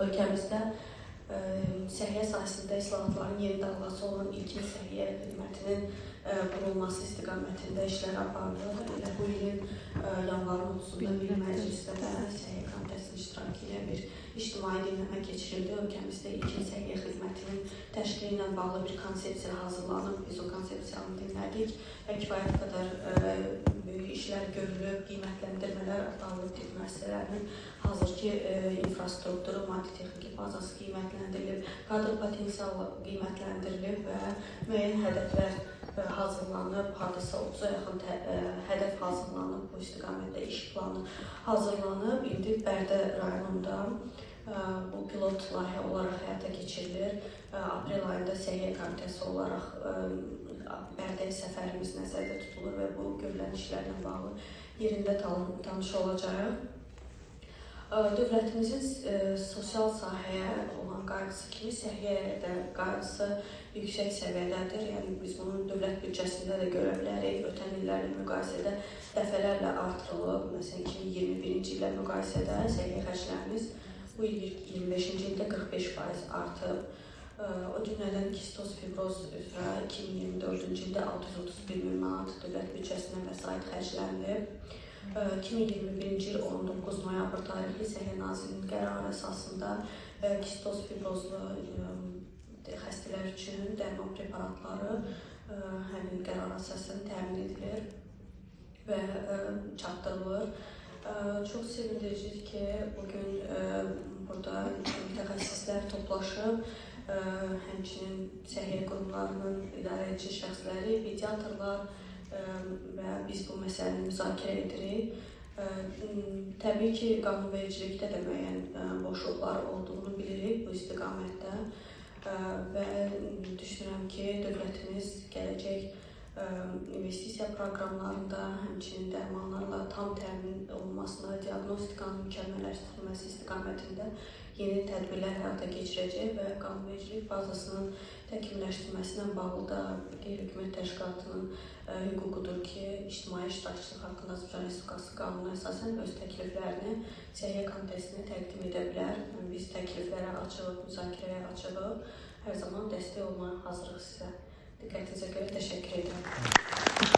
Ölkəmizdə səhiyyə sahəsində islahatların yeni dalğası olan ilkin səhiyyə xidmətinin qurulması istiqamətində işlər aparılır. Elə bu ilin yanvarın 30-da Milli Məclisdə də Səhiyyə Komitəsinin iştirakı ilə bir ictimai dinləmə keçirildi. Ölkəmizdə ilkin səhiyyə xidmətinin təşkili ilə bağlı bir konsepsiya hazırlanıb. Biz o konsepsiyanı dinlədik və kifayət qədər böyük işlər görülüb, qiymətləndirmələr aparılıb, tibb müəssisələrinin hazırki infrastrukturu, maddi-texniki bazası qiymətləndirilib, kadr potensialı qiymətləndirilib və müəyyən hədəflər hazırlanıb, hardasa 30-a yaxın hədəf hazırlanıb, bu istiqamətdə iş planı hazırlanıb. İndi Bərdə rayonunda bu pilot layihə olaraq həyata keçirilir. Aprel ayında Səhiyyə Komitəsi olaraq Bərdəyə səfərimiz nəzərdə tutulur və bu görülən işlərlə bağlı yerində tanış olacaq. Dövlətimizin sosial sahəyə olan qayğısı kimi səhiyyəyə də qayğısı yüksək səviyyədədir. Yəni biz bunun dövlət büdcəsində də görə bilərik. Ötən illərlə müqayisədə dəfələrlə artırılıb. Məsələn, 2021-ci illə müqayisədə səhiyyə xərclərimiz bu il 25-ci ildə 45% artıb. O cümlədən kistoz fibroz üzrə 2024-cü ildə 631 min manat dövlət büdcəsindən vəsait xərclənilib. 2021-ci il 19 noyabr tarixli Səhiyyə Nazirliyinin qərarı əsasında kistoz fibrozlu xəstələr üçün dərman preparatları həmin qərar əsasında təmin edilir və çatdırılır. Çox sevindiricidir ki, bugün burada mütəxəssislər toplaşıb, həmçinin səhiyyə qurumlarının idarəedici şəxsləri, pediatrlar və biz bu məsələni müzakirə edirik. Təbii ki, qanunvericilikdə də müəyyən boşluqlar olduğunu bilirik bu istiqamətdə və düşünürəm ki, dövlətimiz gələcək investisiya proqramlarında, həmçinin dərmanlarla tam təmin olunmasına, diaqnostikanın mükəmməlləşdirilməsi istiqamətində yeni tədbirlər həyata keçirəcək və qanunvericilik bazasının təkmilləşdirilməsinə bağlı da qeyri-hökumət təşkilatının hüququdur ki, ictimai iştirakçılıq haqqında Azərbaycan Respublikası qanununa əsasən öz təkliflərini Səhiyyə Komitəsinə təqdim edə bilər. Biz təkliflərə açığıq, müzakirəyə açığıq. Hər zaman dəstək olmağa hazırıq sizə. Diqqətinizə görə təşəkkür edirəm.